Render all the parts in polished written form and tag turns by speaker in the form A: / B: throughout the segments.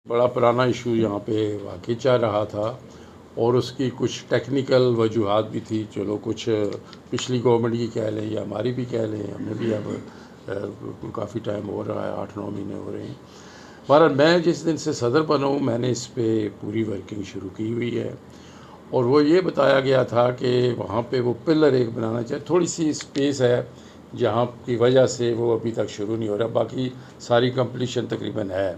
A: बड़ा पुराना इशू यहाँ पे वाक़ई चल रहा था और उसकी कुछ टेक्निकल वजूहात भी थी। चलो कुछ पिछली गवर्नमेंट की कह लें या हमारी भी कह लें, हमें भी अब काफ़ी टाइम हो रहा है, 8-9 महीने हो रहे हैं। बहरहाल मैं जिस दिन से सदर बना हूँ मैंने इस पे पूरी वर्किंग शुरू की हुई है और वो ये बताया गया था कि वहाँ पे वो पिलर एक बनाना चाहिए। थोड़ी सी स्पेस है जहाँ की वजह से वो अभी तक शुरू नहीं हो रहा, बाकी सारी कंप्लीशन तकरीबन है।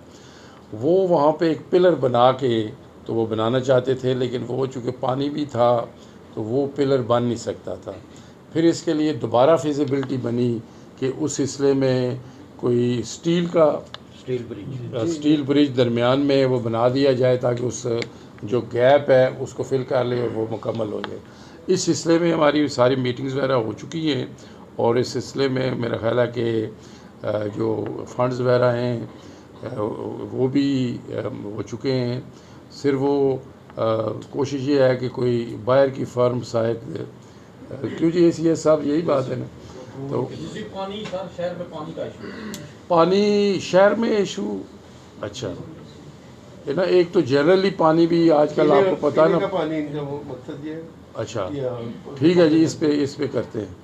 A: वो वहाँ पे एक पिलर बना के तो वो बनाना चाहते थे, लेकिन वो चूँकि पानी भी था तो वो पिलर बन नहीं सकता था। फिर इसके लिए दोबारा फिजिबिलिटी बनी कि उस सिलसिले में कोई स्टील ब्रिज दरमियान में वो बना दिया जाए ताकि उस जो गैप है उसको फिल कर ले और वो मुकम्मल हो जाए। इस सिलसिले में हमारी सारी मीटिंग्स वगैरह हो चुकी हैं और इस सिलसिले में मेरा ख्याल है कि जो फंड्स वगैरह हैं वो भी हो चुके हैं। सिर्फ वो कोशिश ये है कि कोई बाहर की फर्म शायद क्यों जी ये सब यही बात है ना। तो
B: पानी सर शहर में पानी का इशू है।
A: पानी शहर में इशू अच्छा है ना। एक तो जनरली पानी भी आजकल आपको पता है ना,
C: पानी इनका वो मकसद ये है।
A: अच्छा ठीक है जी, इस पे करते हैं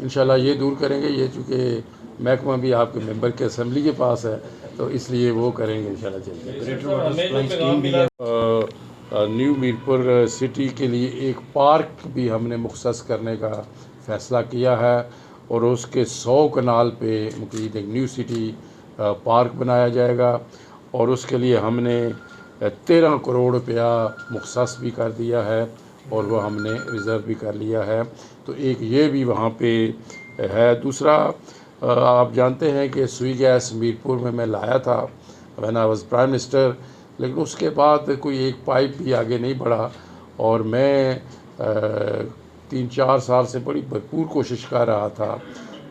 A: इंशाल्लाह, ये दूर करेंगे। ये चूँकि महकमा भी आपके मेंबर के असम्बली के पास है तो इसलिए वो करेंगे इंशाल्लाह। चलते न्यू मीरपुर सिटी के लिए एक पार्क भी हमने मुख्तस करने का फ़ैसला किया है और उसके 100 कनाल पे मुकीद एक न्यू सिटी पार्क बनाया जाएगा और उसके लिए हमने 13 करोड़ रुपया मुख्तस भी कर दिया है और वो हमने रिज़र्व भी कर लिया है। तो एक ये भी वहाँ पे है। दूसरा आप जानते हैं कि सुई गैस मीरपुर में मैं लाया था when I was prime minister, लेकिन उसके बाद कोई एक पाइप भी आगे नहीं बढ़ा और मैं 3-4 साल से बड़ी भरपूर कोशिश कर रहा था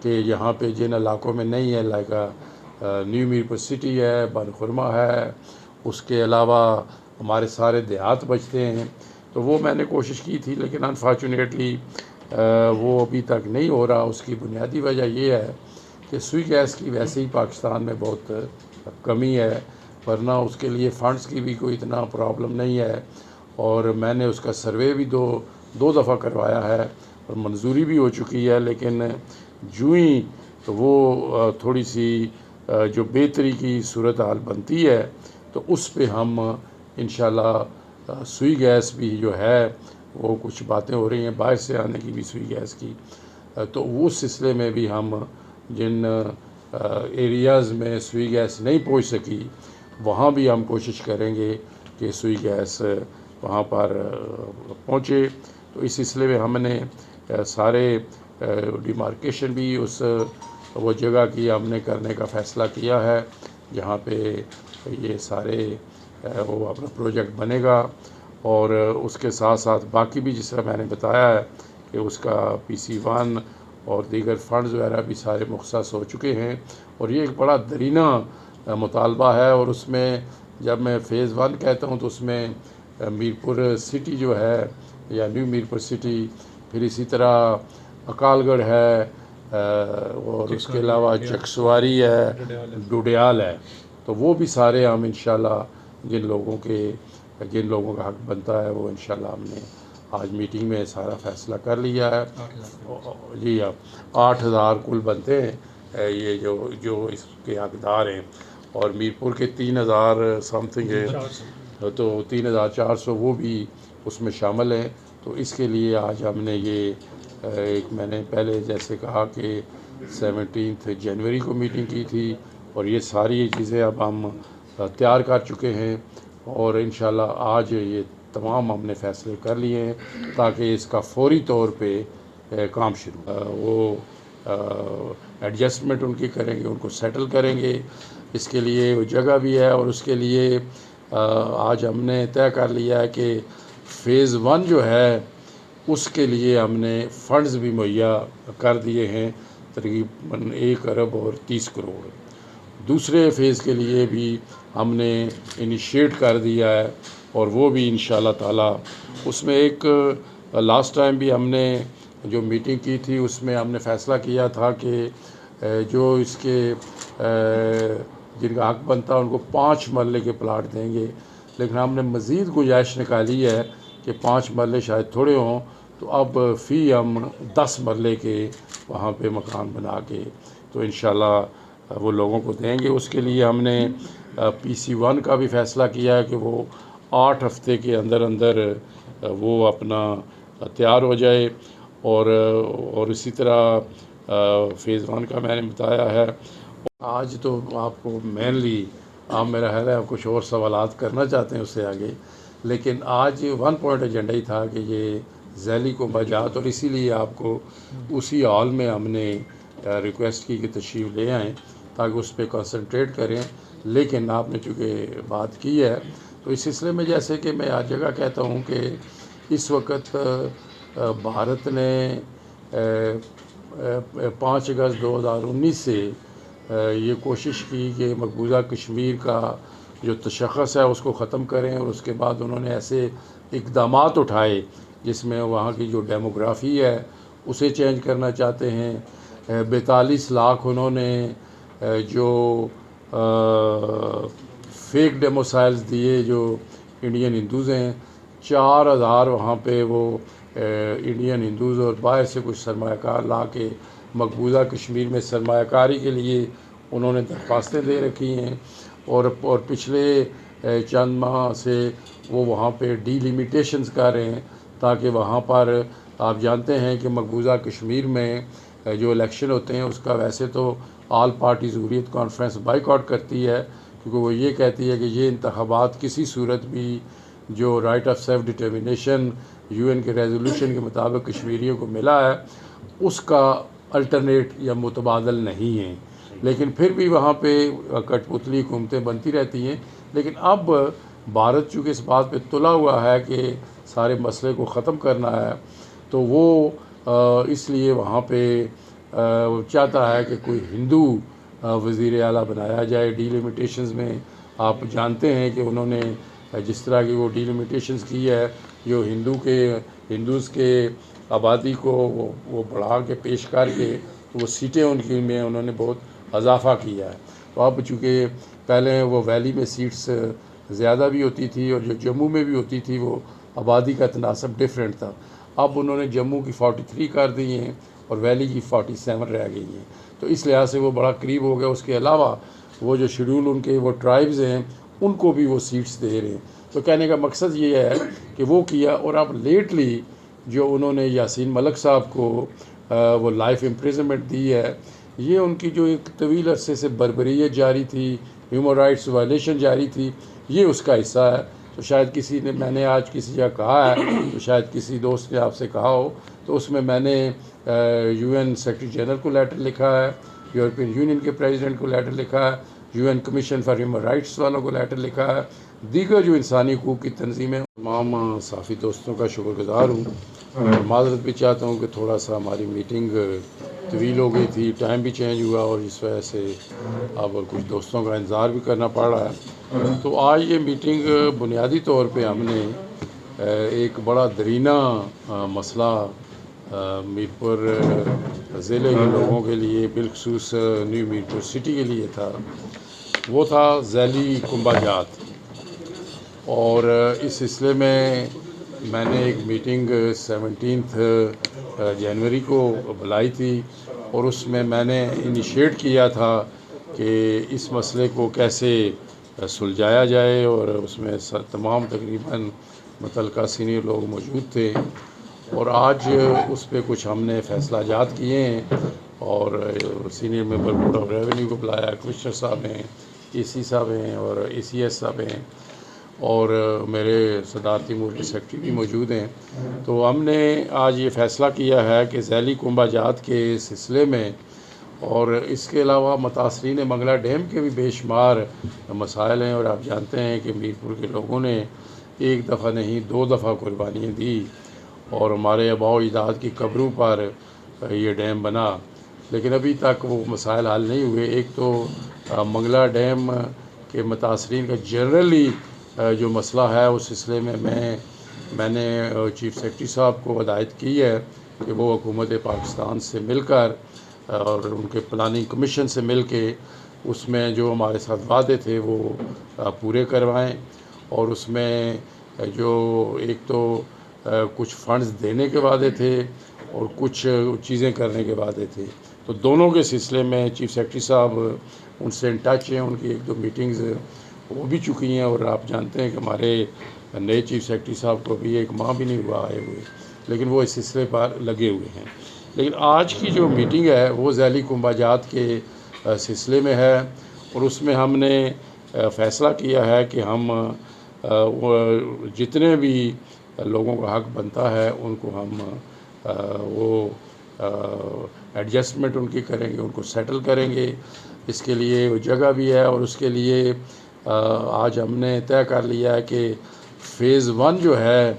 A: कि यहाँ पे जिन इलाकों में नहीं है, लाइक न्यू मीरपुर सिटी है, बनखुरमा है, उसके अलावा हमारे सारे देहात बचते हैं, तो वो मैंने कोशिश की थी लेकिन अनफॉर्चुनेटली वो अभी तक नहीं हो रहा। उसकी बुनियादी वजह ये है कि सुई गैस की वैसे ही पाकिस्तान में बहुत कमी है, वरना उसके लिए फ़ंड्स की भी कोई इतना प्रॉब्लम नहीं है। और मैंने उसका सर्वे भी दो दफ़ा करवाया है और मंजूरी भी हो चुकी है, लेकिन जूँ ही तो वो थोड़ी सी जो बेहतरी की सूरत हाल बनती है तो उस पे हम इंशाल्लाह सुई गैस भी जो है वो कुछ बातें हो रही हैं बाहर से आने की भी सुई गैस की, तो उस सिलसिले में भी हम जिन एरियाज़ में सुई गैस नहीं पहुंच सकी वहाँ भी हम कोशिश करेंगे कि सुई गैस वहाँ पर पहुँचे। तो इस सिलसिले में हमने सारे डिमार्केशन भी उस वो जगह की हमने करने का फ़ैसला किया है जहाँ पे ये सारे वो अपना प्रोजेक्ट बनेगा और उसके साथ साथ बाकी भी जिस तरह मैंने बताया है कि उसका PC1 और दीगर फंड्स वगैरह भी सारे मुख्तस हो चुके हैं और ये एक बड़ा दरीना मुतालबा है। और उसमें जब मैं फ़ेज़ 1 कहता हूँ तो उसमें मीरपुर सिटी जो है या न्यू मीरपुर सिटी, फिर इसी तरह अकालगढ़ है और उसके अलावा चकसवारी है, डुडियाल है, तो वो भी सारे हम इंशाल्लाह जिन लोगों का हक बनता है वो इंशाल्लाह हमने आज मीटिंग में सारा फ़ैसला कर लिया है। जी हाँ, 8,000 कुल बनते हैं ये जो इसके हकदार हैं और मीरपुर के 3,000 समथिंग है तो 3,400 वो भी उसमें शामिल हैं। तो इसके लिए आज हमने ये एक मैंने पहले जैसे कहा कि 17 जनवरी को मीटिंग की थी और ये सारी चीज़ें अब हम तैयार कर चुके हैं और इंशाल्लाह आज ये तमाम हमने फ़ैसले कर लिए हैं ताकि इसका फौरी तौर पे काम शुरू वो एडजस्टमेंट उनकी करेंगे, उनको सेटल करेंगे। इसके लिए वो जगह भी है और उसके लिए आज हमने तय कर लिया है कि फ़ेज़ 1 जो है उसके लिए हमने फ़ंड्स भी मुहैया कर दिए हैं तकरीबन 1 अरब और 30 करोड़। दूसरे फ़ेज़ के लिए भी हमने इनिशिएट कर दिया है और वो भी इंशाल्लाह ताला उसमें एक लास्ट टाइम भी हमने जो मीटिंग की थी उसमें हमने फ़ैसला किया था कि जो इसके जिनका हक बनता है उनको 5 मरले के प्लाट देंगे, लेकिन हमने मज़ीद गुंजाइश निकाली है कि 5 मरले शायद थोड़े हों, तो अब फ़ी हम 10 मरले के वहाँ पे मकान बना के तो इंशाल्लाह वो लोगों को देंगे। उसके लिए हमने PC1 का भी फ़ैसला किया है कि वो 8 हफ्ते के अंदर अंदर वो अपना तैयार हो जाए, और इसी तरह फ़ेज़ 1 का मैंने बताया है। आज तो आपको मेनली आप मेरा ख्याल है आप कुछ और सवालात करना चाहते हैं उससे आगे, लेकिन आज 1 पॉइंट एजेंडा ही था कि ये ज़ैली कुंभा जात, और इसीलिए आपको उसी हॉल में हमने रिक्वेस्ट की कि तशरीफ़ ले आएँ ताकि उस पर कंसंट्रेट करें। लेकिन आपने चूँकि बात की है तो इस सिलसिले में जैसे कि मैं हर जगह कहता हूँ कि इस वक्त भारत ने 5 अगस्त 2019 से ये कोशिश की कि मकबूजा कश्मीर का जो तशख़्ख़ुस है उसको ख़त्म करें, और उसके बाद उन्होंने ऐसे इक़दामात उठाए जिसमें वहाँ की जो डेमोग्राफ़ी है उसे चेंज करना चाहते हैं। 42 लाख उन्होंने जो फेक डेमोसाइल्स दिए जो इंडियन हिंदूज़ हैं, 4000 वहाँ पे वो इंडियन हिंदूज़ और बाहर से कुछ सरमायाकार ला के मकबूजा कश्मीर में सरमायाकारी के लिए उन्होंने दरख्वास्तें दे रखी हैं, और पिछले चंद माह से वो वहाँ पे डीलिमिटेशंस कर रहे हैं ताकि वहाँ पर आप जानते हैं कि मकबूजा कश्मीर में जो इलेक्शन होते हैं उसका वैसे तो all party Hurriyat conference boycott करती है, क्योंकि वो ये कहती है कि ये इंतखाबात किसी सूरत भी जो right of self determination UN के रेजोल्यूशन के मुताबिक कश्मीरियों को मिला है उसका अल्टरनेट या मुतबादल नहीं है। लेकिन फिर भी वहाँ पे कठपुतली हुकूमतें बनती रहती हैं। लेकिन अब भारत चूँकि इस बात पे तुला हुआ है कि सारे मसले को ख़त्म करना है, तो वो इसलिए वहाँ पे चाहता है कि कोई हिंदू वज़ीर आला बनाया जाए। डीलिमिटेशंस में आप जानते हैं कि उन्होंने जिस तरह की वो डीलिमिटेशंस की है, जो हिंदूज़ के आबादी को वो बढ़ा के पेश करके वो सीटें उनकी में उन्होंने बहुत इजाफ़ा किया है। तो अब चूँकि पहले वो वैली में सीट्स ज़्यादा भी होती थी और जो जम्मू में भी होती थी वो आबादी का तनासब डिफरेंट था, अब उन्होंने जम्मू की 43 कर दी हैं और वैली की 47 रह गई हैं, तो इस लिहाज से वो बड़ा करीब हो गया। उसके अलावा वो जो शेड्यूल उनके वो ट्राइब्स हैं उनको भी वो सीट्स दे रहे हैं। तो कहने का मकसद ये है कि वो किया, और अब लेटली जो उन्होंने यासीन मलिक साहब को वो लाइफ इम्प्रिजनमेंट दी है, ये उनकी जो एक तवील अरसे से बर्बरियत जारी थी, ह्यूमन राइट्स वायलेशन जारी थी, ये उसका हिस्सा है। तो शायद किसी ने, मैंने आज किसी जगह कहा है, तो शायद किसी दोस्त ने आपसे कहा हो, तो उसमें मैंने UN सेक्रेटरी जनरल को लेटर लिखा है, यूरोपियन यूनियन के प्रेसिडेंट को लेटर लिखा है, UN commission for human rights वालों को लेटर लिखा है, दीगर जो इंसानी हकूक़ की तंजीमें। तमाम साफ़ी दोस्तों का शुक्रगुज़ार हूँ और माज़रत भी चाहता हूँ कि थोड़ा सा हमारी मीटिंग तवील हो गई थी, टाइम भी चेंज हुआ और इस वजह से अब कुछ दोस्तों का इंतज़ार भी करना पड़ रहा है। तो आज ये मीटिंग बुनियादी तौर पे हमने एक बड़ा दरीना मसला मीरपुर ज़िले के लोगों के लिए, बिलखसूस न्यू मीरपुर सिटी के लिए था, वो था ज़ैली कुंभा जात। और इस सिलसिले में मैंने एक मीटिंग 17 जनवरी को बुलाई थी और उसमें मैंने इनिशिएट किया था कि इस मसले को कैसे सुलझाया जाए, और उसमें तमाम तकरीबन मुतल्लिका सीनियर लोग मौजूद थे। और आज उस पर कुछ हमने फ़ैसला जात किए हैं और senior member board of revenue को बुलाया, कमिश्नर साहब हैं, AC साहब हैं और ACS साहब हैं और मेरे सदारती मुल्की सेक्रेटरी भी मौजूद हैं। तो हमने आज ये फ़ैसला किया है कि ज़ैली कुंभा जात के सिलसिले में और इसके अलावा मुतासरीन मंगला डैम के भी बेशुमार मसाइल हैं, और आप जानते हैं कि मीरपुर के लोगों ने एक दफ़ा नहीं 2 दफ़ा कुर्बानियाँ दी और हमारे आबाओ अजदाद की कब्रों पर ये डैम बना, लेकिन अभी तक वो मसाइल हल नहीं हुए। एक तो मंगला डैम के मुतासरीन का जनरली जो मसला है उस सिलसिले में मैंने चीफ सेक्रेटरी साहब को हिदायत की है कि वो हुकूमत पाकिस्तान से मिलकर और उनके प्लानिंग कमीशन से मिल के उसमें जो हमारे साथ वादे थे वो पूरे करवाएं, और उसमें जो एक तो कुछ फंड्स देने के वादे थे और कुछ चीज़ें करने के वादे थे। तो दोनों के सिलसिले में चीफ सेक्रेटरी साहब उनसे इन टच हैं, उनकी 1-2 मीटिंग्स हो भी चुकी हैं, और आप जानते हैं कि हमारे नए चीफ सेक्रेटरी साहब को अभी 1 माह भी नहीं हुआ आए हुए, लेकिन वो इस सिलसिले पर लगे हुए हैं। लेकिन आज की जो मीटिंग है वो ज़ैली कुंभाजात के सिलसिले में है, और उसमें हमने फ़ैसला किया है कि हम वो जितने भी लोगों का हक बनता है उनको हम वो एडजस्टमेंट उनकी करेंगे, उनको सेटल करेंगे। इसके लिए वो जगह भी है, और उसके लिए आज हमने तय कर लिया है कि फ़ेज़ 1 जो है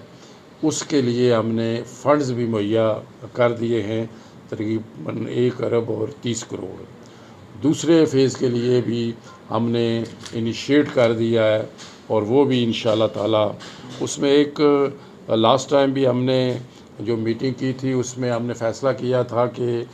A: उसके लिए हमने फ़ंड्स भी मुहैया कर दिए हैं, तकरीबन 1 अरब और 30 करोड़। दूसरे फ़ेज़ के लिए भी हमने इनिशिएट कर दिया है, और वो भी इंशाअल्लाह ताला उसमें एक लास्ट टाइम भी हमने जो मीटिंग की थी उसमें हमने फ़ैसला किया था कि